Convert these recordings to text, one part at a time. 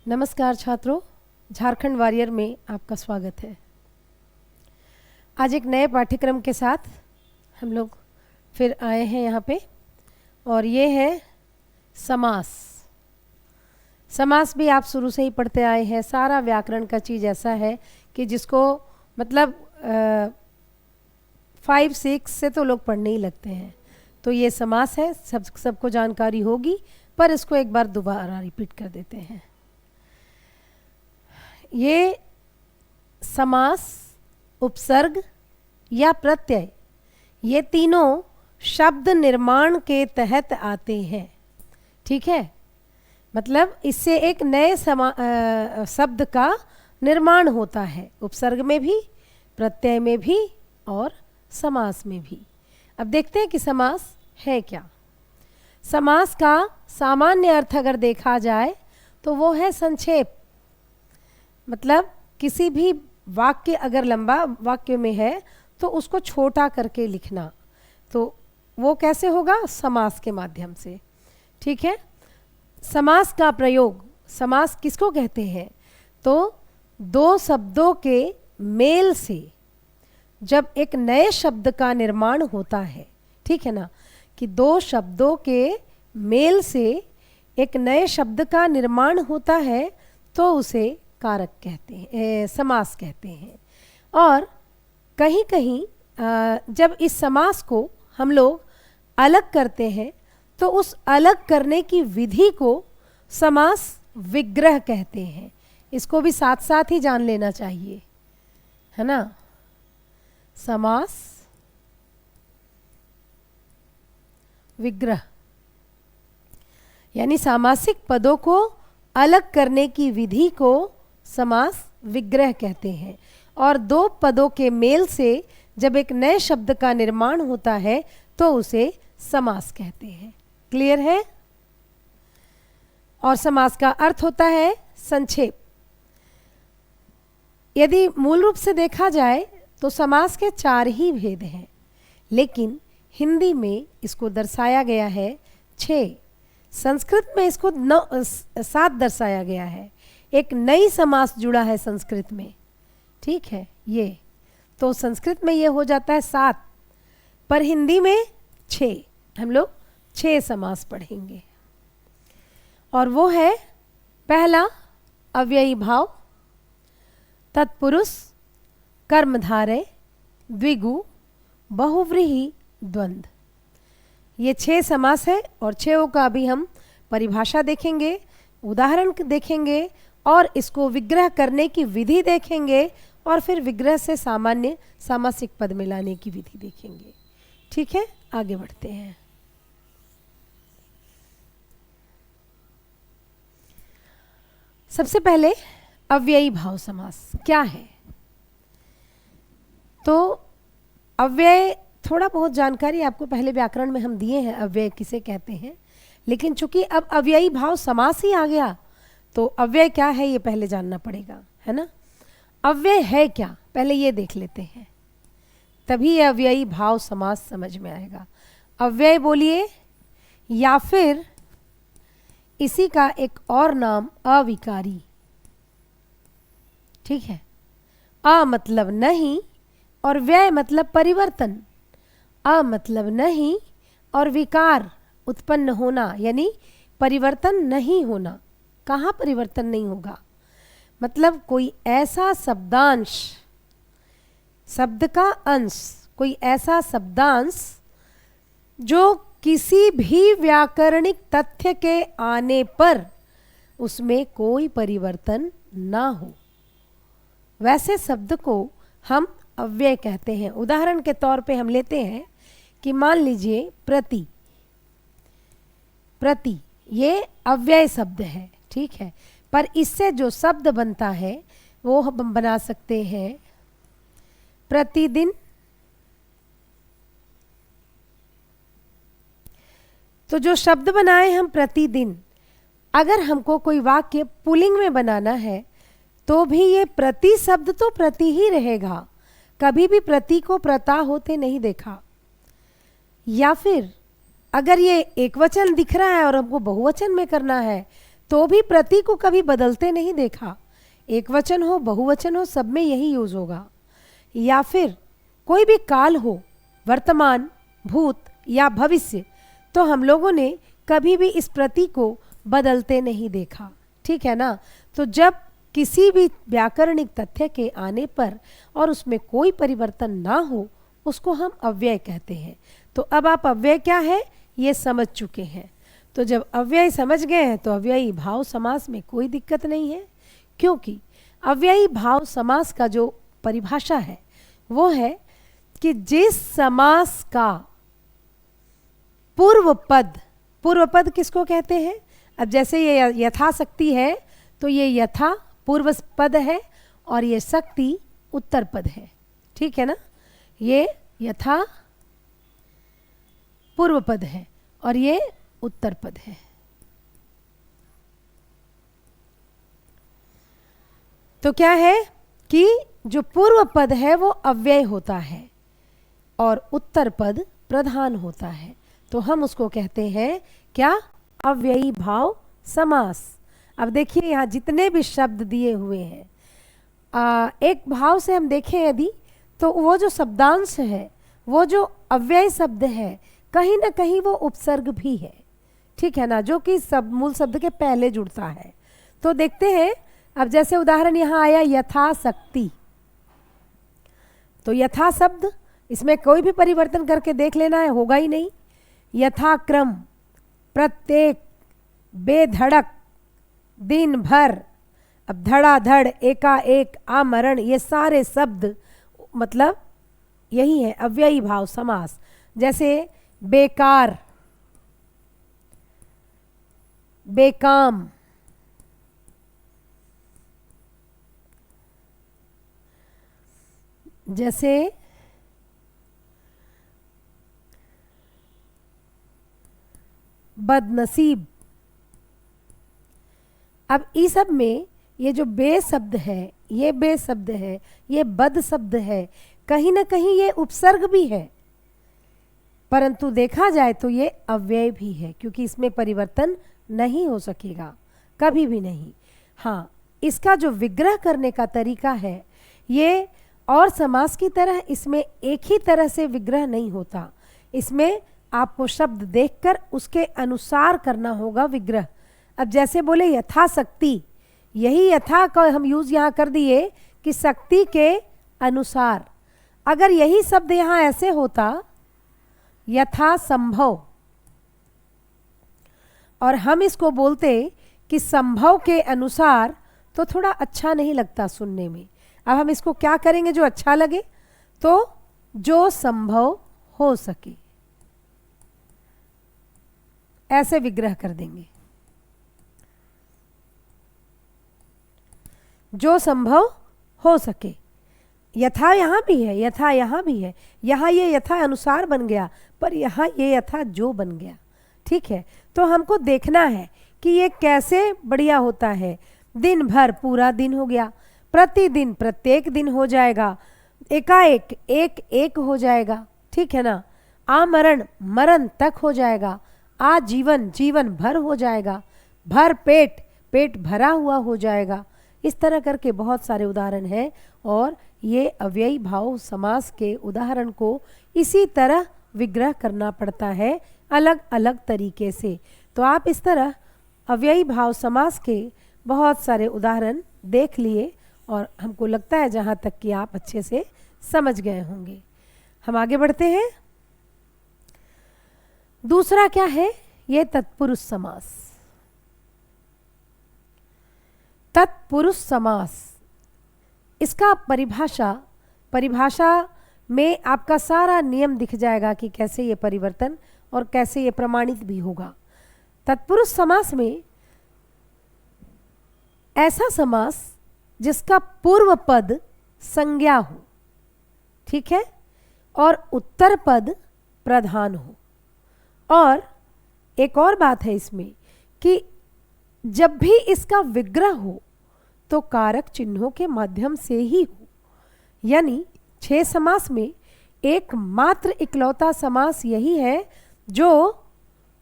नमस्कार छात्रों, झारखंड वॉरियर में आपका स्वागत है। आज एक नए पाठ्यक्रम के साथ हम लोग फिर आए हैं यहाँ पे, और ये है समास। समास भी आप शुरू से ही पढ़ते आए हैं। सारा व्याकरण का चीज़ ऐसा है कि जिसको मतलब 5-6 से तो लोग पढ़ने ही लगते हैं। तो ये समास है, सबको जानकारी होगी, पर इसको एक बार दोबारा रिपीट कर देते हैं। ये समास, उपसर्ग या प्रत्यय, ये तीनों शब्द निर्माण के तहत आते हैं। ठीक है, मतलब इससे एक नए शब्द का निर्माण होता है, उपसर्ग में भी, प्रत्यय में भी और समास में भी। अब देखते हैं कि समास है क्या। समास का सामान्य अर्थ अगर देखा जाए तो वो है संक्षेप। मतलब किसी भी वाक्य अगर लंबा वाक्य में है तो उसको छोटा करके लिखना, तो वो कैसे होगा? समास के माध्यम से। ठीक है, समास का प्रयोग, समास किसको कहते हैं? तो दो शब्दों के मेल से जब एक नए शब्द का निर्माण होता है, ठीक है ना, कि दो शब्दों के मेल से एक नए शब्द का निर्माण होता है तो उसे कारक कहते हैं, समास कहते हैं। और कहीं कहीं जब इस समास को हम लोग अलग करते हैं तो उस अलग करने की विधि को समास विग्रह कहते हैं। इसको भी साथ साथ ही जान लेना चाहिए, है ना। समास विग्रह यानी सामासिक पदों को अलग करने की विधि को समास विग्रह कहते हैं। और दो पदों के मेल से जब एक नए शब्द का निर्माण होता है तो उसे समास कहते हैं। क्लियर है? और समास का अर्थ होता है संक्षेप। यदि मूल रूप से देखा जाए तो समास के 4 ही भेद हैं, लेकिन हिंदी में इसको दर्शाया गया है 6। संस्कृत में इसको 7 दर्शाया गया है। एक नई समास जुड़ा है संस्कृत में, ठीक है। ये तो संस्कृत में ये हो जाता है 7, पर हिंदी में 6। हम लोग 6 समास पढ़ेंगे। और वो है पहला अव्ययी भाव, तत्पुरुष, कर्मधारय, द्विगु, बहुव्रीहि, द्वंद्व। ये 6 समास है और 6 का भी हम परिभाषा देखेंगे, उदाहरण देखेंगे और इसको विग्रह करने की विधि देखेंगे, और फिर विग्रह से सामान्य सामासिक पद में लाने की विधि देखेंगे। ठीक है, आगे बढ़ते हैं। सबसे पहले अव्ययी भाव समास क्या है? तो अव्यय, थोड़ा बहुत जानकारी आपको पहले व्याकरण में हम दिए हैं अव्यय किसे कहते हैं, लेकिन चूंकि अब अव्ययी भाव समास ही आ गया तो अव्यय क्या है ये पहले जानना पड़ेगा, है ना। अव्यय है क्या, पहले ये देख लेते हैं, तभी ये अव्ययी भाव समास समझ में आएगा। अव्यय बोलिए, या फिर इसी का एक और नाम अविकारी। ठीक है, अ मतलब नहीं और व्यय मतलब परिवर्तन। अ मतलब नहीं और विकार उत्पन्न होना, यानी परिवर्तन नहीं होना। कहाँ परिवर्तन नहीं होगा? मतलब कोई ऐसा शब्दांश, शब्द का अंश, कोई ऐसा शब्दांश जो किसी भी व्याकरणिक तथ्य के आने पर उसमें कोई परिवर्तन ना हो, वैसे शब्द को हम अव्यय कहते हैं। उदाहरण के तौर पे हम लेते हैं कि मान लीजिए प्रति। प्रति ये अव्यय शब्द है, ठीक है, पर इससे जो शब्द बनता है वो हम बना सकते हैं प्रतिदिन। तो जो शब्द बनाए हम प्रतिदिन, अगर हमको कोई वाक्य पुल्लिंग में बनाना है तो भी ये प्रति शब्द तो प्रति ही रहेगा, कभी भी प्रति को प्रता होते नहीं देखा। या फिर अगर ये एक वचन दिख रहा है और हमको बहुवचन में करना है तो भी प्रति को कभी बदलते नहीं देखा। एक वचन हो बहुवचन हो सब में यही यूज होगा। या फिर कोई भी काल हो, वर्तमान, भूत या भविष्य, तो हम लोगों ने कभी भी इस प्रति को बदलते नहीं देखा। ठीक है ना। तो जब किसी भी व्याकरणिक तथ्य के आने पर और उसमें कोई परिवर्तन ना हो उसको हम अव्यय कहते हैं। तो अब आप अव्यय क्या है ये समझ चुके हैं। तो जब अव्यय समझ गए हैं तो अव्ययी भाव समास में कोई दिक्कत नहीं है, क्योंकि अव्ययी भाव समास का जो परिभाषा है वो है कि जिस समास का पूर्व पद किसको कहते हैं। अब जैसे ये यथाशक्ति है तो ये यथा पूर्व पद है और ये शक्ति उत्तर पद है। ठीक है ना। ये यथा पूर्व पद है और ये उत्तर पद है। तो क्या है कि जो पूर्व पद है वो अव्यय होता है और उत्तर पद प्रधान होता है। तो हम उसको कहते हैं क्या, अव्ययी भाव समास। अब देखिए यहाँ जितने भी शब्द दिए हुए हैं, एक भाव से हम देखें यदि, तो वो जो शब्दांश है, वो जो अव्यय शब्द है, कहीं ना कहीं वो उपसर्ग भी है। ठीक है ना, जो कि मूल शब्द के पहले जुड़ता है। तो देखते हैं, अब जैसे उदाहरण यहाँ आया यथाशक्ति, तो यथा शब्द, इसमें कोई भी परिवर्तन करके देख लेना है, होगा ही नहीं। यथाक्रम, प्रत्येक, बेधड़क, दिन भर, अब धड़ाधड़, एकाएक, आमरण, ये सारे शब्द मतलब यही है अव्ययी भाव समास। जैसे बेकार, बेकाम, जैसे बदनसीब। अब इस सब में ये जो बे शब्द है, ये बे शब्द है, ये बद शब्द है, कहीं ना कहीं ये उपसर्ग भी है, परंतु देखा जाए तो ये अव्यय भी है, क्योंकि इसमें परिवर्तन नहीं हो सकेगा, कभी भी नहीं। हाँ, इसका जो विग्रह करने का तरीका है, ये और समास की तरह इसमें एक ही तरह से विग्रह नहीं होता। इसमें आपको शब्द देखकर उसके अनुसार करना होगा विग्रह। अब जैसे बोले यथाशक्ति, यही यथा का हम यूज यहाँ कर दिए कि शक्ति के अनुसार। अगर यही शब्द यहाँ ऐसे होता यथा संभव, और हम इसको बोलते कि संभव के अनुसार, तो थोड़ा अच्छा नहीं लगता सुनने में। अब हम इसको क्या करेंगे जो अच्छा लगे, तो जो संभव हो सके ऐसे विग्रह कर देंगे। जो संभव हो सके, यथा यहाँ भी है, यथा यहाँ भी है, यहाँ ये यथा अनुसार बन गया, पर यहाँ ये यथा जो बन गया। ठीक है, तो हमको देखना है कि ये कैसे बढ़िया होता है। दिन भर, पूरा दिन हो गया, प्रतिदिन, प्रत्येक दिन हो जाएगा, एकाएक, एक एक हो जाएगा। ठीक है ना। आमरण, मरण तक हो जाएगा, आजीवन, जीवन भर हो जाएगा, भर पेट, पेट भरा हुआ हो जाएगा। इस तरह करके बहुत सारे उदाहरण हैं, और ये अव्ययी भाव समास के उदाहरण को इसी तरह विग्रह करना पड़ता है, अलग अलग तरीके से। तो आप इस तरह अव्ययी भाव समास के बहुत सारे उदाहरण देख लिए, और हमको लगता है जहाँ तक कि आप अच्छे से समझ गए होंगे। हम आगे बढ़ते हैं। दूसरा क्या है, ये तत्पुरुष समास। तत्पुरुष समास, इसका परिभाषा में आपका सारा नियम दिख जाएगा कि कैसे ये परिवर्तन और कैसे ये प्रमाणित भी होगा। तत्पुरुष समास में ऐसा समास जिसका पूर्व पद संज्ञा हो, ठीक है, और उत्तर पद प्रधान हो। और एक और बात है इसमें कि जब भी इसका विग्रह हो तो कारक चिन्हों के माध्यम से ही हो। यानी 6 समास में एकमात्र इकलौता समास यही है जो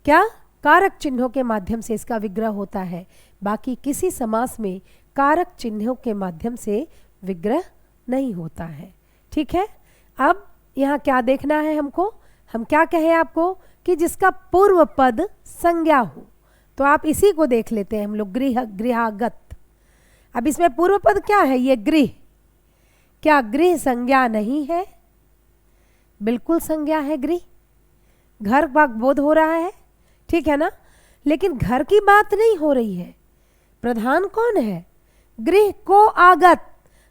क्या, कारक चिन्हों के माध्यम से इसका विग्रह होता है, बाकी किसी समास में कारक चिन्हों के माध्यम से विग्रह नहीं होता है। ठीक है, अब यहाँ क्या देखना है हमको, हम क्या कहें आपको कि जिसका पूर्व पद संज्ञा हो, तो आप इसी को देख लेते हैं हम लोग, गृह, गृहागत। अब इसमें पूर्व पद क्या है, ये गृह, क्या गृह संज्ञा नहीं है? बिल्कुल संज्ञा है गृह, घर का बोध हो रहा है, ठीक है ना, लेकिन घर की बात नहीं हो रही है। प्रधान कौन है? गृह को आगत,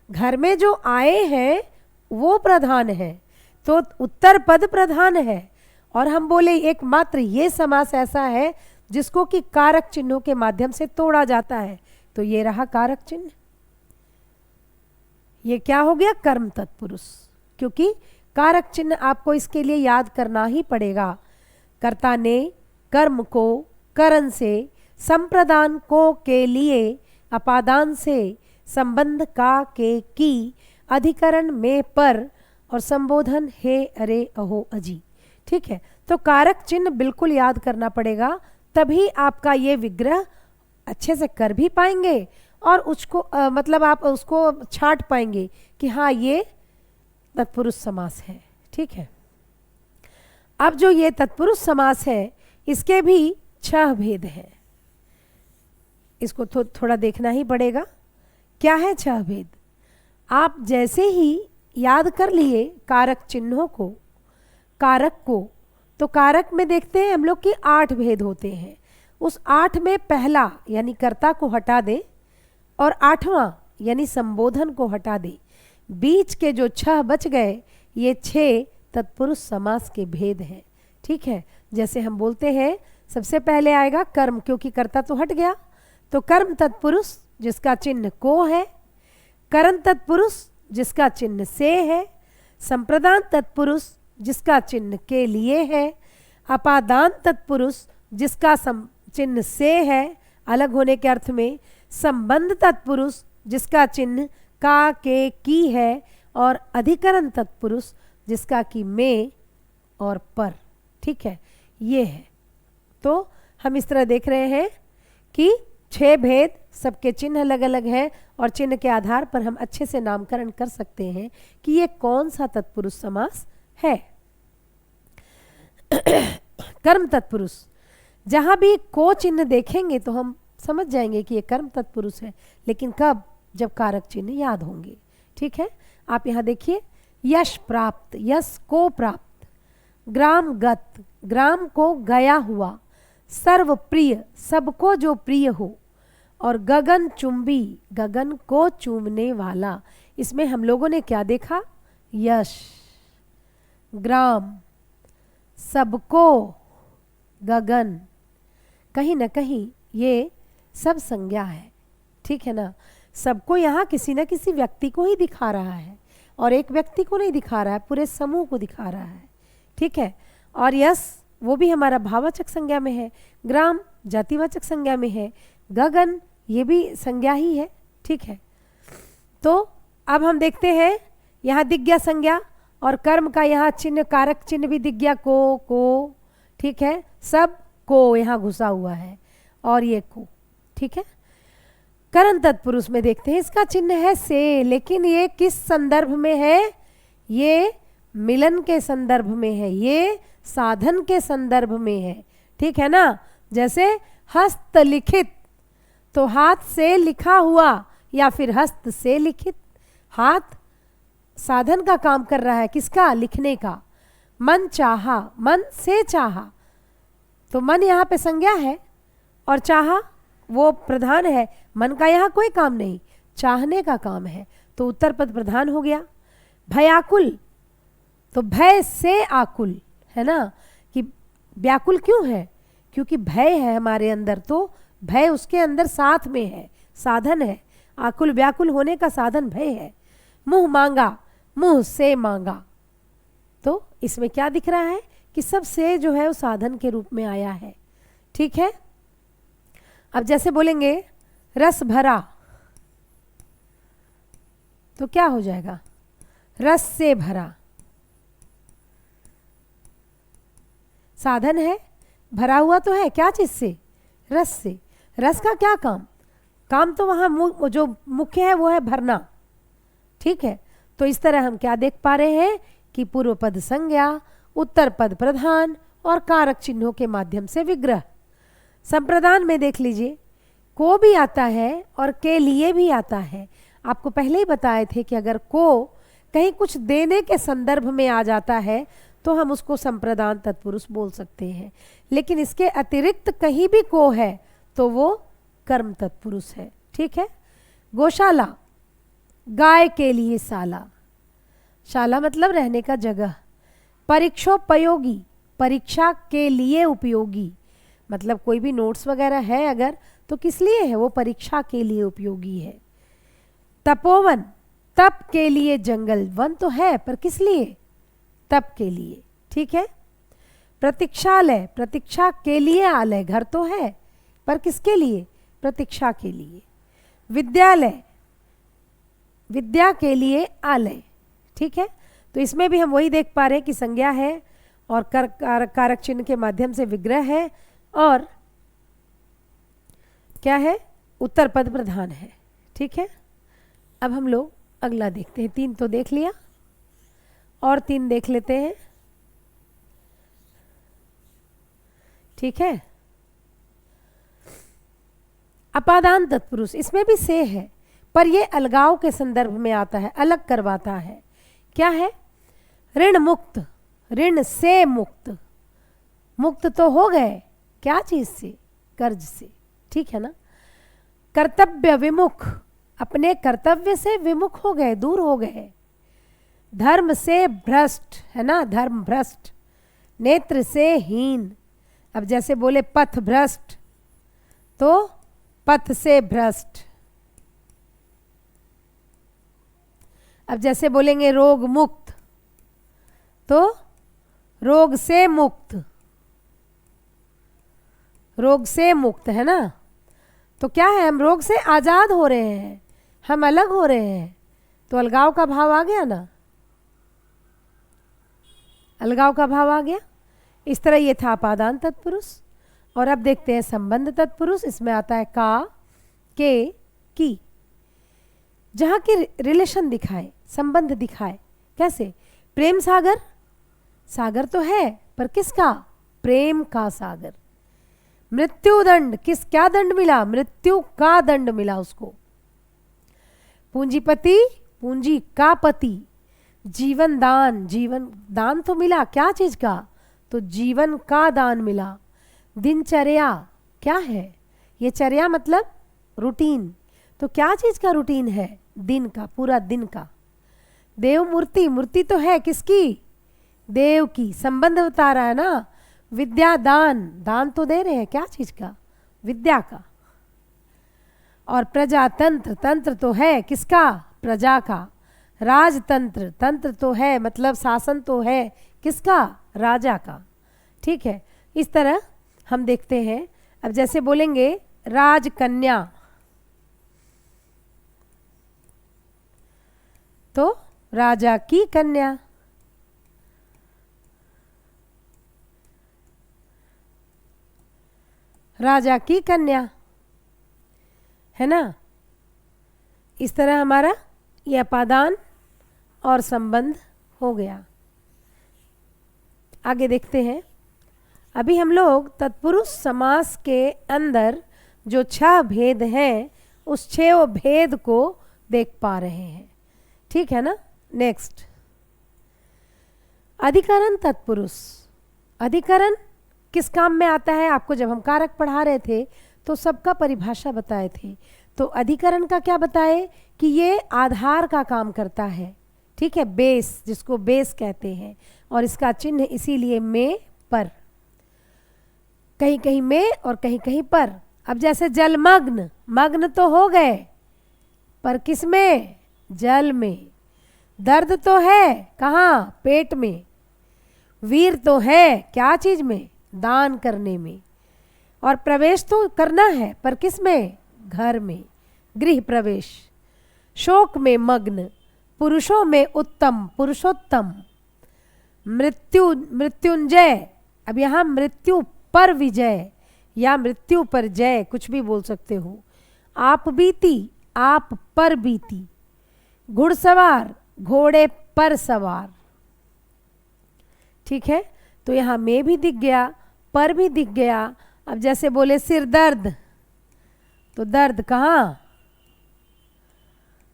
घर में जो आए हैं वो प्रधान है, तो उत्तर पद प्रधान है। और हम बोले एकमात्र ये समास ऐसा है जिसको कि कारक चिन्हों के माध्यम से तोड़ा जाता है, तो ये रहा कारक चिन्ह। ये क्या हो गया? कर्म तत्पुरुष, क्योंकि कारक चिन्ह आपको इसके लिए याद करना ही पड़ेगा। कर्ता ने कर्म को करण से, संप्रदान को के लिए, अपादान से, संबंध का के की, अधिकरण में पर, और संबोधन हे अरे अहो अजी। ठीक है, तो कारक चिन्ह बिल्कुल याद करना पड़ेगा, तभी आपका ये विग्रह अच्छे से कर भी पाएंगे और उसको मतलब आप उसको छांट पाएंगे कि हाँ ये तत्पुरुष समास है। ठीक है, अब जो ये तत्पुरुष समास है इसके भी 6 भेद हैं, इसको थोड़ा देखना ही पड़ेगा। क्या है 6 भेद? आप जैसे ही याद कर लिए कारक चिन्हों को, कारक को, तो कारक में देखते हैं हम लोग कि 8 भेद होते हैं। उस 8 में पहला यानी कर्ता को हटा दे और 8वां यानी संबोधन को हटा दे, बीच के जो 6 बच गए ये 6 तत्पुरुष समास के भेद हैं। ठीक है, जैसे हम बोलते हैं सबसे पहले आएगा कर्म, क्योंकि कर्ता तो हट गया, तो कर्म तत्पुरुष जिसका चिन्ह को है, करण तत्पुरुष जिसका चिन्ह से है, संप्रदान तत्पुरुष जिसका चिन्ह के लिए है, अपादान तत्पुरुष जिसका चिन्ह से है अलग होने के अर्थ में, संबंध तत्पुरुष जिसका चिन्ह का के की है, और अधिकरण तत्पुरुष जिसका कि में और पर। ठीक है, ये है। तो हम इस तरह देख रहे हैं कि 6 भेद, सबके चिन्ह अलग अलग हैं और चिन्ह के आधार पर हम अच्छे से नामकरण कर सकते हैं कि ये कौन सा तत्पुरुष समास है। कर्म तत्पुरुष, जहां भी को चिन्ह देखेंगे तो हम समझ जाएंगे कि ये कर्म तत्पुरुष है, लेकिन कब? जब कारक चिन्ह याद होंगे। ठीक है, आप यहाँ देखिए, यश प्राप्त, यश को प्राप्त, ग्राम गत, ग्राम को गया हुआ, सर्व प्रिय, सबको जो प्रिय हो, और गगन चुंबी, गगन को चूमने वाला। इसमें हम लोगों ने क्या देखा? यश, ग्राम, सबको, गगन, कहीं ना कहीं ये सब संज्ञा है। ठीक है ना, सबको यहाँ किसी न किसी व्यक्ति को ही दिखा रहा है, और एक व्यक्ति को नहीं दिखा रहा है, पूरे समूह को दिखा रहा है। ठीक है, और यश वो भी हमारा भाववाचक संज्ञा में है, ग्राम जातिवाचक संज्ञा में है, गगन ये भी संज्ञा ही है। ठीक है, तो अब हम देखते हैं यहाँ दिख गया संज्ञा, और कर्म का यहाँ चिन्ह, कारक चिन्ह भी दिख गया को। ठीक है, सब को यहाँ घुसा हुआ है और ये को। ठीक है, करण तत्पुरुष में देखते हैं इसका चिन्ह है से, लेकिन ये किस संदर्भ में है? ये मिलन के संदर्भ में है, ये साधन के संदर्भ में है। ठीक है ना, जैसे हस्तलिखित, तो हाथ से लिखा हुआ या फिर हस्त से लिखित, हाथ साधन का काम कर रहा है, किसका? लिखने का। मन चाहा, मन से चाहा, तो मन यहाँ पे संज्ञा है और चाहा वो प्रधान है, मन का यहाँ कोई काम नहीं, चाहने का काम है, तो उत्तर पद प्रधान हो गया। भयाकुल, तो भय से आकुल, है ना, कि व्याकुल क्यों है? क्योंकि भय है हमारे अंदर, तो भय उसके अंदर साथ में है, साधन है। आकुल व्याकुल होने का साधन भय है। मुंह मांगा, मुंह से मांगा, तो इसमें क्या दिख रहा है कि सब से जो है वो साधन के रूप में आया है। ठीक है, अब जैसे बोलेंगे रस भरा, तो क्या हो जाएगा? रस से भरा, साधन है, भरा हुआ तो है क्या चीज से? रस से। रस का क्या काम? काम तो वहां जो मुख्य है वो है भरना। ठीक है, तो इस तरह हम क्या देख पा रहे हैं कि पूर्व पद संज्ञा, उत्तर पद प्रधान और कारक चिन्हों के माध्यम से विग्रह। संप्रदान में देख लीजिए, को भी आता है और के लिए भी आता है। आपको पहले ही बताए थे कि अगर को कहीं कुछ देने के संदर्भ में आ जाता है तो हम उसको संप्रदान तत्पुरुष बोल सकते हैं, लेकिन इसके अतिरिक्त कहीं भी को है तो वो कर्म तत्पुरुष है। ठीक है, गौशाला, गाय के लिए शाला, शाला मतलब रहने का जगह। परीक्षोपयोगी, परीक्षा के लिए उपयोगी, मतलब कोई भी नोट्स वगैरह है अगर तो किस लिए है? वो परीक्षा के लिए उपयोगी है। तपोवन, तप के लिए जंगल, वन तो है पर किस लिए? तप के लिए। ठीक है, प्रतीक्षालय, प्रतीक्षा के लिए आलय, घर तो है पर किसके लिए? प्रतीक्षा के लिए। विद्यालय, विद्या के लिए आलय। ठीक है, तो इसमें भी हम वही देख पा रहे हैं कि संज्ञा है और कारक चिन्ह के माध्यम से विग्रह है और क्या है? उत्तर पद प्रधान है। ठीक है, अब हम लोग अगला देखते हैं। 3 तो देख लिया और 3 देख लेते हैं। ठीक है, अपादान तत्पुरुष, इसमें भी से है पर ये अलगाव के संदर्भ में आता है, अलग करवाता है। क्या है? ऋण मुक्त, ऋण से मुक्त, मुक्त तो हो गए क्या चीज से? कर्ज से। ठीक है ना। कर्तव्य विमुख, अपने कर्तव्य से विमुख हो गए, दूर हो गए। धर्म से भ्रष्ट, है ना, धर्म भ्रष्ट। नेत्र से हीन, अब जैसे बोले पथ भ्रष्ट तो पथ से भ्रष्ट। अब जैसे बोलेंगे रोग मुक्त तो रोग से मुक्त, रोग से मुक्त, है ना। तो क्या है? हम रोग से आजाद हो रहे हैं, हम अलग हो रहे हैं, तो अलगाव का भाव आ गया ना, अलगाव का भाव आ गया। इस तरह ये था अपादान तत्पुरुष। और अब देखते हैं संबंध तत्पुरुष। इसमें आता है का, के, की, जहां की रिलेशन दिखाए, संबंध दिखाए। कैसे? प्रेम सागर, सागर तो है पर किसका? प्रेम का सागर। मृत्यु दंड, किस क्या दंड मिला? मृत्यु का दंड मिला उसको। पूंजीपति, पूंजी का पति। जीवन दान, जीवन दान तो मिला क्या चीज का? तो जीवन का दान मिला। दिनचर्या क्या है? ये चर्या मतलब रूटीन, तो क्या चीज का रूटीन है? दिन का, पूरा दिन का। देव मूर्ति, मूर्ति तो है किसकी? देव की। संबंध बता रहा है ना। विद्या दान, दान तो दे रहे हैं क्या चीज का? विद्या का। और प्रजातंत्र, तंत्र तो है किसका? प्रजा का। राजतंत्र, तंत्र तो है मतलब शासन तो है किसका? राजा का। ठीक है, इस तरह हम देखते हैं। अब जैसे बोलेंगे राजकन्या तो राजा की कन्या। राजा की कन्या, है ना। इस तरह हमारा यह अपादान और संबंध हो गया। आगे देखते हैं। अभी हम लोग तत्पुरुष समास के अंदर जो 6 भेद हैं उस 6 भेद को देख पा रहे हैं। ठीक है ना। नेक्स्ट, अधिकरण तत्पुरुष। अधिकरण किस काम में आता है? आपको जब हम कारक पढ़ा रहे थे तो सबका परिभाषा बताए थे। तो अधिकरण का क्या बताए कि ये आधार का काम करता है। ठीक है, बेस, जिसको बेस कहते हैं। और इसका चिन्ह इसीलिए में, पर, कहीं कहीं में और कहीं कहीं पर। अब जैसे जलमग्न, मग्न तो हो गए पर किस में? जल में। दर्द तो है कहाँ? पेट में। वीर तो है क्या चीज में? दान करने में। और प्रवेश तो करना है पर किस में? घर में, गृह प्रवेश। शोक में मग्न, पुरुषों में उत्तम, पुरुषोत्तम। मृत्यु, मृत्युंजय। अब यहाँ मृत्यु पर विजय या मृत्यु पर जय, कुछ भी बोल सकते हो। आप बीती, आप पर बीती। घुड़सवार, घोड़े पर सवार। ठीक है, तो यहाँ में भी दिख गया, पर भी दिख गया। अब जैसे बोले सिर दर्द, तो दर्द कहाँ?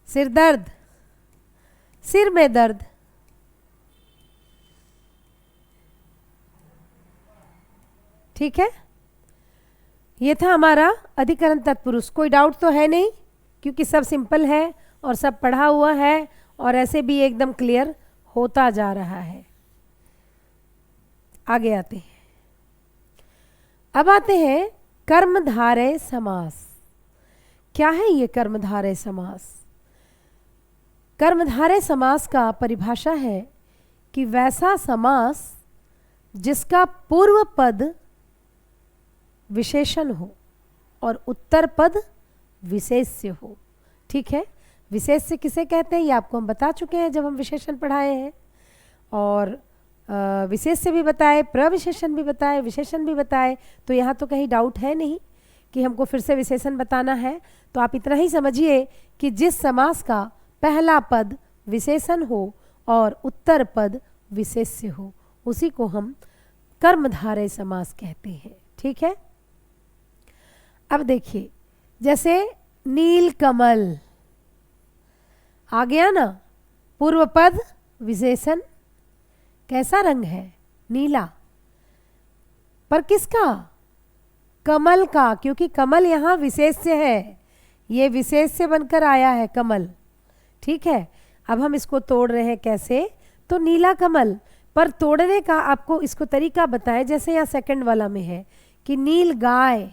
सिर दर्द, सिर में दर्द। ठीक है, ये था हमारा अधिकरण तत्पुरुष। कोई डाउट तो है नहीं, क्योंकि सब सिंपल है और सब पढ़ा हुआ है और ऐसे भी एकदम क्लियर होता जा रहा है। आगे आते हैं। अब आते हैं कर्मधारय समास। क्या है ये कर्मधारय समास? कर्मधारय समास का परिभाषा है कि वैसा समास जिसका पूर्व पद विशेषण हो और उत्तर पद विशेष्य हो। ठीक है, विशेष्य किसे कहते हैं ये आपको हम बता चुके हैं जब हम विशेषण पढ़ाए हैं, और विशेष्य भी बताए, प्रविशेषण भी बताए, विशेषण भी बताए। तो यहाँ तो कहीं डाउट है नहीं कि हमको फिर से विशेषण बताना है। तो आप इतना ही समझिए कि जिस समास का पहला पद विशेषण हो और उत्तर पद विशेष्य हो, उसी को हम कर्मधारय समास कहते हैं। ठीक है, अब देखिए, जैसे नील कमल आ गया ना, पूर्व पद विशेषण, कैसा रंग है? नीला। पर किसका? कमल का, क्योंकि कमल यहाँ विशेष्य है, ये विशेष्य बनकर आया है कमल। ठीक है, अब हम इसको तोड़ रहे हैं कैसे? तो नीला कमल। पर तोड़ने का आपको इसको तरीका बताएं, जैसे यहाँ सेकंड वाला में है कि नील गाय,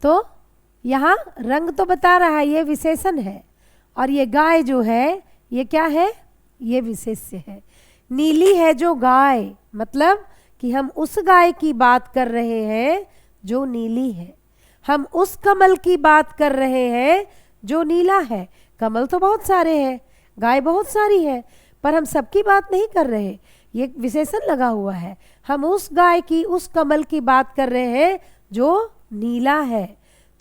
तो यहाँ रंग तो बता रहा है, ये विशेषण है, और ये गाय जो है ये क्या है? ये विशेष्य है। नीली है जो गाय, मतलब कि हम उस गाय की बात कर रहे हैं जो नीली है, हम उस कमल की बात कर रहे हैं जो नीला है। कमल तो बहुत सारे हैं, गाय बहुत सारी है, पर हम सबकी बात नहीं कर रहे, ये विशेषण लगा हुआ है। हम उस गाय की, उस कमल की बात कर रहे हैं जो नीला है।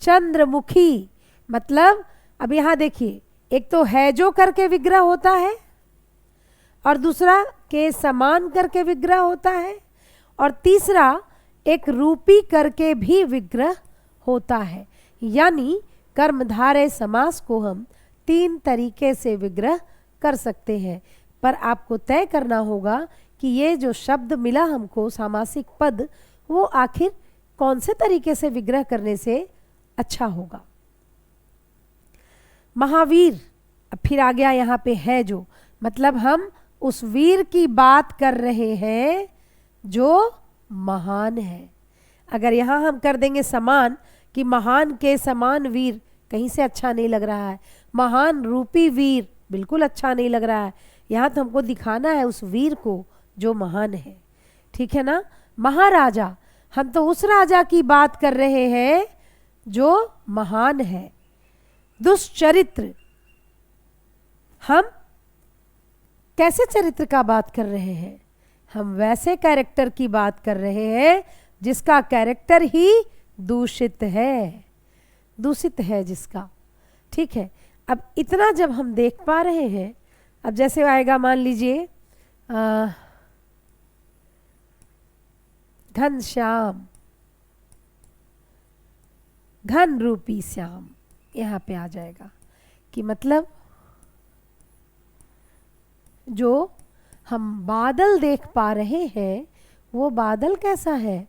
चंद्रमुखी, मतलब अब यहाँ देखिए, एक तो है जो करके विग्रह होता है, और दूसरा के समान करके विग्रह होता है, और तीसरा एक रूपी करके भी विग्रह होता है। यानी कर्मधारय समास को हम 3 तरीके से विग्रह कर सकते हैं। पर आपको तय करना होगा कि ये जो शब्द मिला हमको सामासिक पद, वो आखिर कौन से तरीके से विग्रह करने से अच्छा होगा। महावीर, अब फिर आ गया यहाँ पे है जो, मतलब हम उस वीर की बात कर रहे हैं जो महान है। अगर यहाँ हम कर देंगे समान, कि महान के समान वीर, कहीं से अच्छा नहीं लग रहा है। महान रूपी वीर, बिल्कुल अच्छा नहीं लग रहा है। यहाँ तो हमको दिखाना है उस वीर को जो महान है। ठीक है ना। महाराजा, हम तो उस राजा की बात कर रहे हैं जो महान है। दुष्चरित्र, हम कैसे चरित्र का बात कर रहे हैं? हम वैसे कैरेक्टर की बात कर रहे हैं जिसका कैरेक्टर ही दूषित है, दूषित है जिसका। ठीक है, अब इतना जब हम देख पा रहे हैं, अब जैसे आएगा मान लीजिए घनश्याम, घन रूपी श्याम, यहाँ पे आ जाएगा कि मतलब जो हम बादल देख पा रहे हैं वो बादल कैसा है?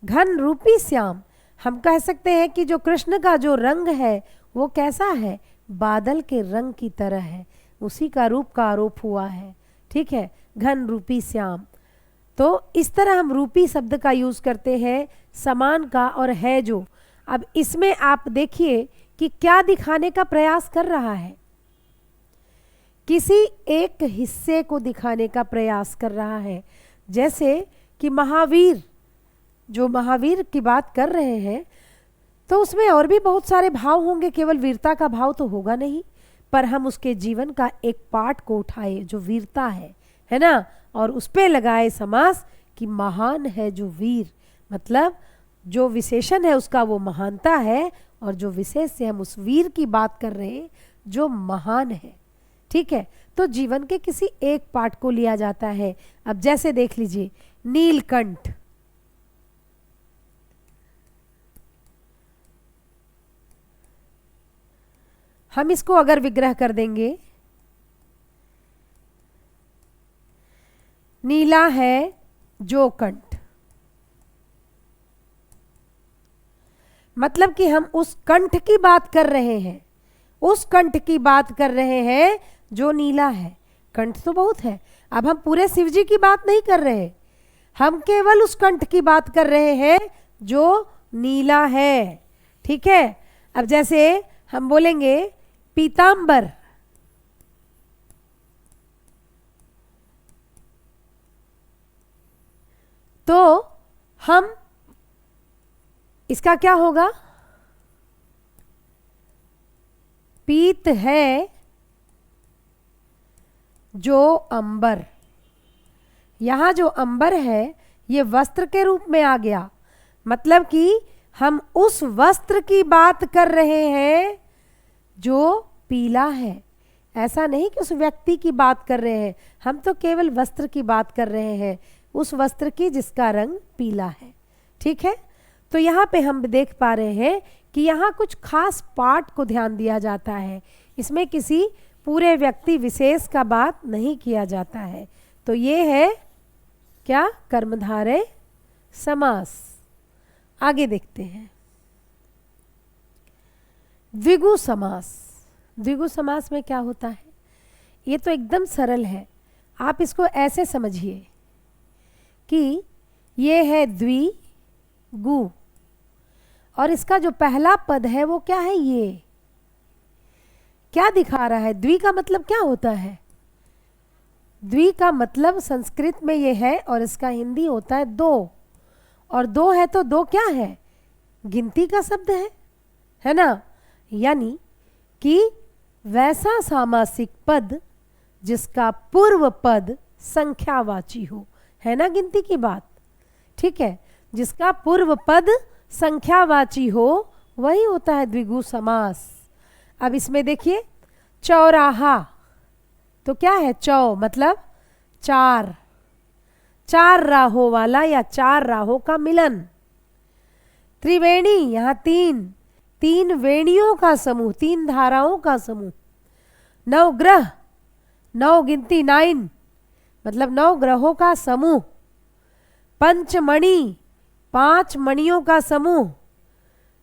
घन रूपी श्याम। हम कह सकते हैं कि जो कृष्ण का जो रंग है वो कैसा है? बादल के रंग की तरह है, उसी का रूप का आरोप हुआ है। ठीक है, घन रूपी श्याम। तो इस तरह हम रूपी शब्द का यूज करते हैं समान का और है जो। अब इसमें आप देखिए कि क्या दिखाने का प्रयास कर रहा है, किसी एक हिस्से को दिखाने का प्रयास कर रहा है। जैसे कि महावीर, जो महावीर की बात कर रहे हैं, तो उसमें और भी बहुत सारे भाव होंगे, केवल वीरता का भाव तो होगा नहीं, पर हम उसके जीवन का एक पार्ट को उठाए जो वीरता है ना, और उस पे लगाए समास कि महान है जो वीर, मतलब जो विशेषण है उसका वो महानता है, और जो विशेष से हम उस वीर की बात कर रहे हैं जो महान है। ठीक है, तो जीवन के किसी एक पार्ट को लिया जाता है। अब जैसे देख लीजिए नीलकंठ, हम इसको अगर विग्रह कर देंगे, नीला है जो कंठ, मतलब कि हम उस कंठ की बात कर रहे हैं, उस कंठ की बात कर रहे हैं जो नीला है। कंठ तो बहुत है, अब हम पूरे शिव जी की बात नहीं कर रहे, हम केवल उस कंठ की बात कर रहे हैं जो नीला है। ठीक है, अब जैसे हम बोलेंगे पीतांबर, तो हम इसका क्या होगा, पीत है जो अंबर। यहां जो अंबर है ये वस्त्र के रूप में आ गया, मतलब कि हम उस वस्त्र की बात कर रहे हैं जो पीला है। ऐसा नहीं कि उस व्यक्ति की बात कर रहे हैं, हम तो केवल वस्त्र की बात कर रहे हैं, उस वस्त्र की जिसका रंग पीला है। ठीक है, तो यहाँ पे हम देख पा रहे हैं कि यहाँ कुछ खास पार्ट को ध्यान दिया जाता है, इसमें किसी पूरे व्यक्ति विशेष का बात नहीं किया जाता है। तो ये है क्या, कर्मधारय समास। आगे देखते हैं द्विगु समास। द्विगु समास में क्या होता है, ये तो एकदम सरल है, आप इसको ऐसे समझिए कि ये है द्विगु, और इसका जो पहला पद है वो क्या है, ये क्या दिखा रहा है, द्वि का मतलब क्या होता है, द्वि का मतलब संस्कृत में ये है और इसका हिंदी होता है दो, और दो है तो दो क्या है, गिनती का शब्द है ना। यानी कि वैसा सामासिक पद जिसका पूर्व पद संख्यावाची हो, है ना गिनती की बात। ठीक है, जिसका पूर्व पद संख्यावाची हो वही होता है द्विगु समास। अब इसमें देखिए चौराहा, तो क्या है, चौ मतलब चार, चार राहों वाला या चार राहों का मिलन। त्रिवेणी, यहाँ तीन, तीन वेणियों का समूह, तीन धाराओं का समूह। नवग्रह, नौ गिनती 9, मतलब 9 ग्रहों का समूह। पंचमणि, 5 मणियों का समूह।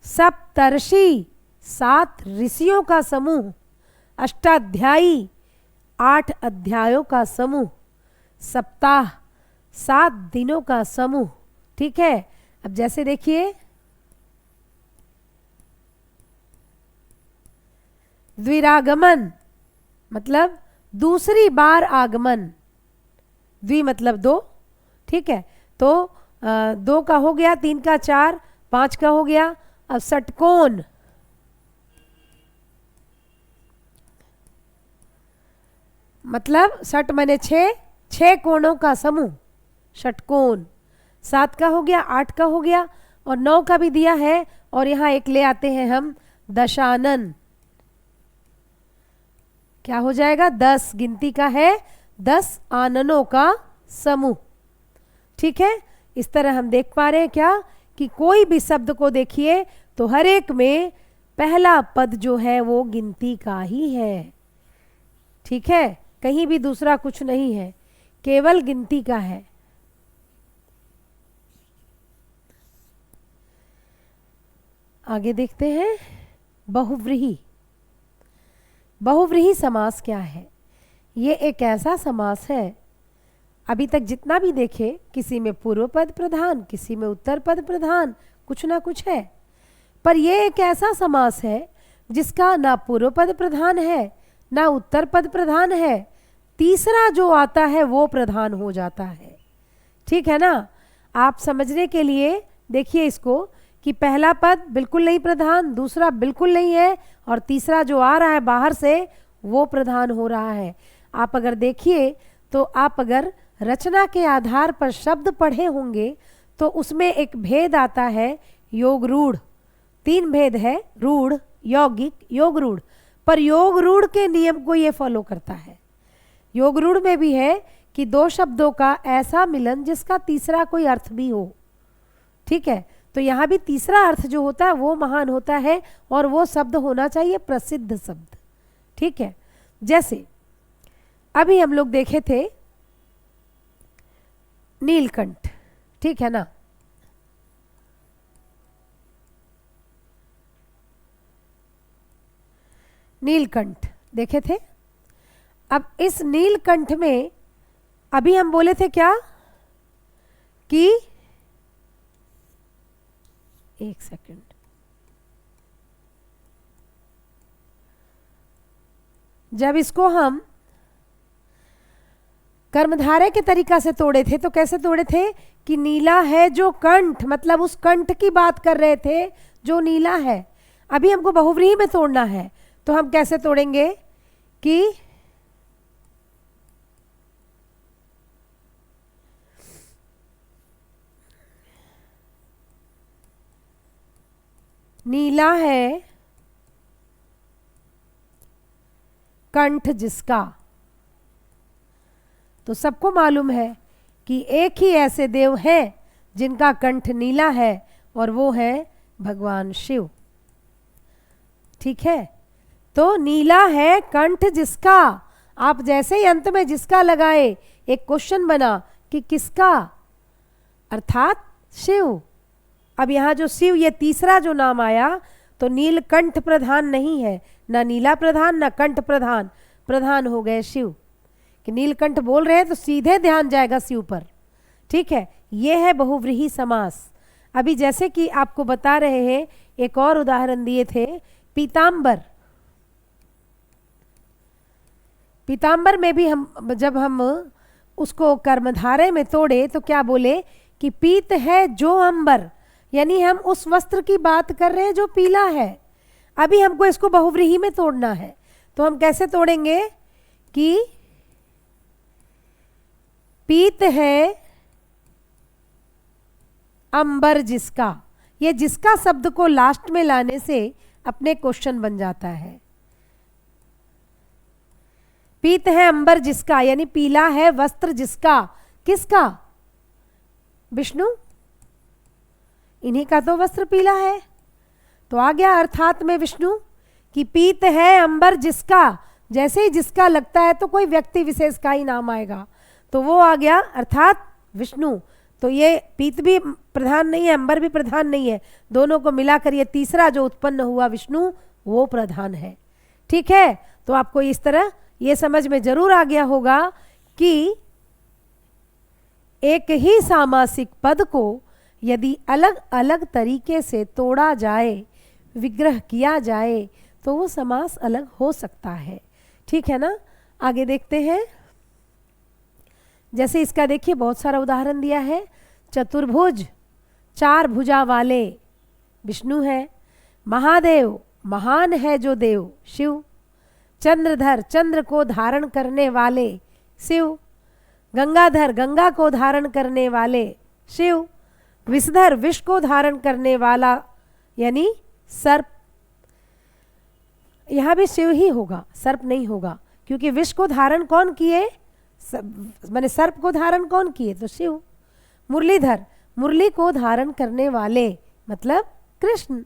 सप्तर्षि, 7 ऋषियों का समूह। अष्टाध्यायी, 8 अध्यायों का समूह। सप्ताह, 7 दिनों का समूह। ठीक है, अब जैसे देखिए द्विरागमन, मतलब दूसरी बार आगमन। द्वि मतलब दो, ठीक है, तो 2 का हो गया, 3 का 4, 5 का हो गया। अब षटकोण, मतलब षट माने 6 कोणों का समूह, षटकोण। 7 का हो गया, 8 का हो गया, और 9 का भी दिया है, और यहाँ एक ले आते हैं हम दशानन। क्या हो जाएगा, 10 गिनती का है, 10 आननों का समूह। ठीक है, इस तरह हम देख पा रहे हैं क्या कि कोई भी शब्द को देखिए तो हर एक में पहला पद जो है वो गिनती का ही है। ठीक है, कहीं भी दूसरा कुछ नहीं है, केवल गिनती का है। आगे देखते हैं बहुव्रीहि। बहुव्रीहि समास क्या है, ये एक ऐसा समास है, अभी तक जितना भी देखे किसी में पूर्व पद प्रधान, किसी में उत्तर पद प्रधान, कुछ ना कुछ है, पर यह एक ऐसा समास है जिसका ना पूर्व पद प्रधान है ना उत्तर पद प्रधान है, तीसरा जो आता है वो प्रधान हो जाता है। ठीक है ना, आप समझने के लिए देखिए इसको कि पहला पद बिल्कुल नहीं प्रधान, दूसरा बिल्कुल नहीं है, और तीसरा जो आ रहा है बाहर से वो प्रधान हो रहा है। आप अगर देखिए तो आप अगर रचना के आधार पर शब्द पढ़े होंगे तो उसमें एक भेद आता है योग रूढ़। 3 भेद है, रूढ़, यौगिक, योग रूढ़। पर योग रूढ़ के नियम को ये फॉलो करता है। योग रूढ़ में भी है कि 2 शब्दों का ऐसा मिलन जिसका तीसरा कोई अर्थ भी हो। ठीक है, तो यहाँ भी तीसरा अर्थ जो होता है वो महान होता है और वो शब्द होना चाहिए प्रसिद्ध शब्द। ठीक है, जैसे अभी हम लोग देखे थे नीलकंठ, ठीक है ना। नीलकंठ देखे थे। अब इस नीलकंठ में अभी हम बोले थे क्या कि एक सेकंड, जब इसको हम कर्मधारय के तरीका से तोड़े थे तो कैसे तोड़े थे कि नीला है जो कंठ, मतलब उस कंठ की बात कर रहे थे जो नीला है। अभी हमको बहुव्रीहि में तोड़ना है तो हम कैसे तोड़ेंगे कि नीला है कंठ जिसका। तो सबको मालूम है कि एक ही ऐसे देव हैं जिनका कंठ नीला है और वो है भगवान शिव। ठीक है, तो नीला है कंठ जिसका। आप जैसे ही अंत में जिसका लगाए एक क्वेश्चन बना कि किसका, अर्थात शिव। अब यहाँ जो शिव ये तीसरा जो नाम आया तो नीलकंठ प्रधान नहीं है, ना नीला प्रधान ना कंठ प्रधान, प्रधान हो गए शिव। कि नीलकंठ बोल रहे हैं तो सीधे ध्यान जाएगा शिव पर। ठीक है, ये है बहुव्रीहि समास। अभी जैसे कि आपको बता रहे हैं, एक और उदाहरण दिए थे पीतांबर। पीतांबर में भी हम जब हम उसको कर्मधारय में तोड़े तो क्या बोले कि पीत है जो अंबर, यानी हम उस वस्त्र की बात कर रहे हैं जो पीला है। अभी हमको इसको बहुव्रीहि में तोड़ना है तो हम कैसे तोड़ेंगे कि पीत है अंबर जिसका। ये जिसका शब्द को लास्ट में लाने से अपने क्वेश्चन बन जाता है। पीत है अंबर जिसका यानी पीला है वस्त्र जिसका। किसका? विष्णु, इन्हीं का तो वस्त्र पीला है। तो आ गया अर्थात में विष्णु कि पीत है अंबर जिसका। जैसे ही जिसका लगता है तो कोई व्यक्ति विशेष का ही नाम आएगा तो वो आ गया अर्थात विष्णु। तो ये पीत भी प्रधान नहीं है, अंबर भी प्रधान नहीं है, दोनों को मिलाकर ये तीसरा जो उत्पन्न हुआ विष्णु वो प्रधान है। ठीक है, तो आपको इस तरह ये समझ में जरूर आ गया होगा कि एक ही सामासिक पद को यदि अलग अलग तरीके से तोड़ा जाए, विग्रह किया जाए तो वो समास अलग हो सकता है। ठीक है ना, आगे देखते हैं। जैसे इसका देखिए बहुत सारा उदाहरण दिया है। चतुर्भुज, 4 भुजा वाले विष्णु है। महादेव, महान है जो देव शिव। चंद्रधर, चंद्र को धारण करने वाले शिव। गंगाधर, गंगा को धारण करने वाले शिव। विषधर, विष को धारण करने वाला यानी सर्प। यहां भी शिव ही होगा, सर्प नहीं होगा, क्योंकि विष को धारण कौन किए, माने सर्प को धारण कौन किए तो शिव। मुरलीधर, मुरली को धारण करने वाले मतलब कृष्ण।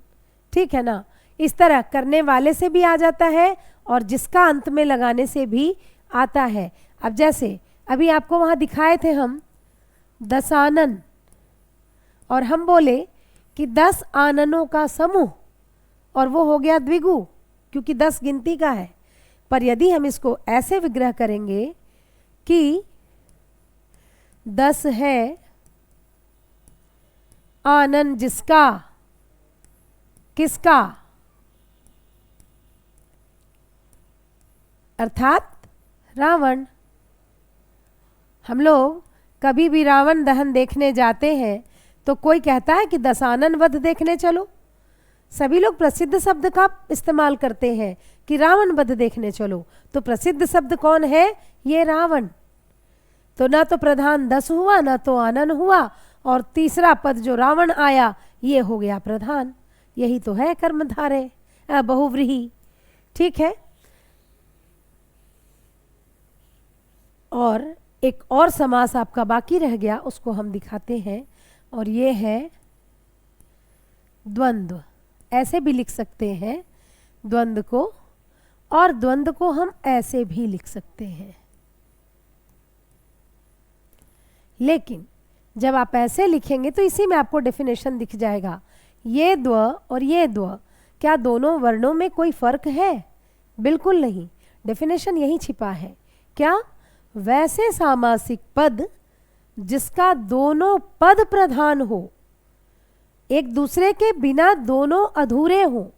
ठीक है ना, इस तरह करने वाले से भी आ जाता है और जिसका अंत में लगाने से भी आता है। अब जैसे अभी आपको वहां दिखाए थे हम दशानन, और हम बोले कि 10 आननों का समूह, और वो हो गया द्विगु क्योंकि 10 गिनती का है। पर यदि हम इसको ऐसे विग्रह करेंगे कि 10 है आनन जिसका। किसका? अर्थात रावण। हम लोग कभी भी रावण दहन देखने जाते हैं तो कोई कहता है कि दशानन वध देखने चलो। सभी लोग प्रसिद्ध शब्द का इस्तेमाल करते हैं कि रावण वध देखने चलो। तो प्रसिद्ध शब्द कौन है? ये रावण। तो ना तो प्रधान दस हुआ, ना तो आनन हुआ, और तीसरा पद जो रावण आया ये हो गया प्रधान। यही तो है कर्मधारय बहुव्रीहि। ठीक है, और एक और समास आपका बाकी रह गया, उसको हम दिखाते हैं, और ये है द्वंद्व। ऐसे भी लिख सकते हैं द्वंद्व को, और द्वंद्व को हम ऐसे भी लिख सकते हैं। लेकिन जब आप ऐसे लिखेंगे तो इसी में आपको डेफिनेशन दिख जाएगा। ये द्व और ये द्व, क्या दोनों वर्णों में कोई फर्क है? बिल्कुल नहीं, डेफिनेशन यही छिपा है। क्या? वैसे सामासिक पद जिसका दोनों पद प्रधान हो, एक दूसरे के बिना दोनों अधूरे हो,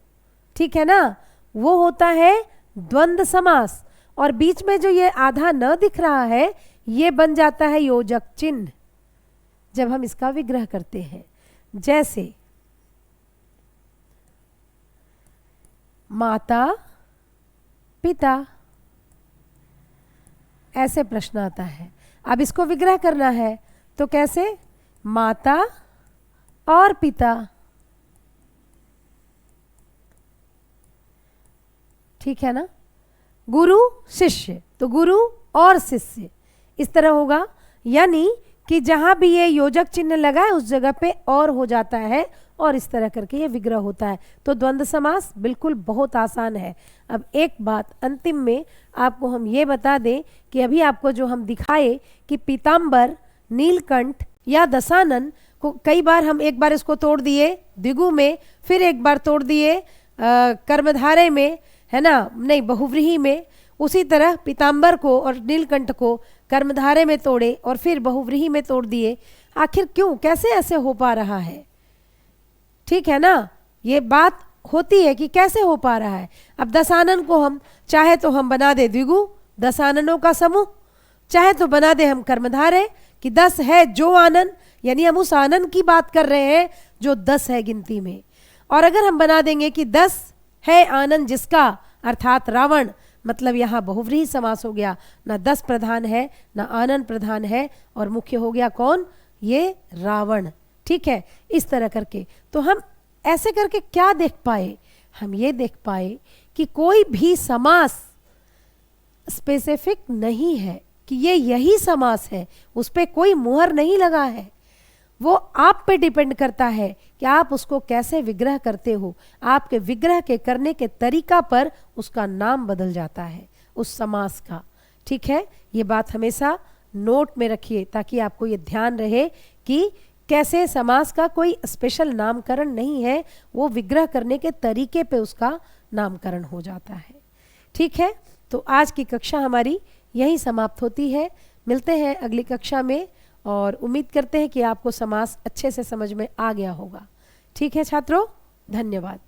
ठीक है ना, वो होता है द्वंद्व समास। और बीच में जो ये आधा न दिख रहा है ये बन जाता है योजक चिन्ह जब हम इसका विग्रह करते हैं। जैसे माता पिता, ऐसे प्रश्न आता है। अब इसको विग्रह करना है तो कैसे? माता और पिता, ठीक है ना। गुरु शिष्य, तो गुरु और शिष्य, इस तरह होगा। यानी कि जहां भी ये योजक चिन्ह लगा है उस जगह पे और हो जाता है, और इस तरह करके ये विग्रह होता है। तो द्वंद्व समास बिल्कुल बहुत आसान है। अब एक बात अंतिम में आपको हम ये बता दें कि अभी आपको जो हम दिखाए कि पीताम्बर, नीलकंठ या दशानन को कई बार हम एक बार इसको तोड़ दिए द्विगु में, फिर एक बार तोड़ दिए कर्मधारय में, है ना, नहीं बहुव्रीहि में। उसी तरह पीताम्बर को और नीलकंठ को कर्मधारय में तोड़े और फिर बहुव्रीहि में तोड़ दिए। आखिर क्यों, कैसे ऐसे हो पा रहा है? ठीक है ना, ये बात होती है कि कैसे हो पा रहा है। अब दशानन को हम चाहे तो हम बना दे द्विगु, दशाननों का समूह, चाहे तो बना दे हम कर्मधारय कि 10 है जो आनन, यानी हम उस आनन की बात कर रहे हैं जो 10 है गिनती में। और अगर हम बना देंगे कि 10 है आनन जिसका, अर्थात रावण, मतलब यहाँ बहुव्रीहि समास हो गया। ना 10 प्रधान है ना आनन प्रधान है, और मुख्य हो गया कौन? ये रावण। ठीक है, इस तरह करके तो हम ऐसे करके क्या देख पाए? हम ये देख पाए कि कोई भी समास स्पेसिफिक नहीं है कि ये यही समास है, उस पर कोई मुहर नहीं लगा है। वो आप पे डिपेंड करता है कि आप उसको कैसे विग्रह करते हो। आपके विग्रह के करने के तरीका पर उसका नाम बदल जाता है उस समास का। ठीक है, ये बात हमेशा नोट में रखिए ताकि आपको ये ध्यान रहे कि कैसे समास का कोई स्पेशल नामकरण नहीं है, वो विग्रह करने के तरीके पे उसका नामकरण हो जाता है। ठीक है, तो आज की कक्षा हमारी यहीं समाप्त होती है। मिलते हैं अगली कक्षा में, और उम्मीद करते हैं कि आपको समास अच्छे से समझ में आ गया होगा। ठीक है छात्रों, धन्यवाद।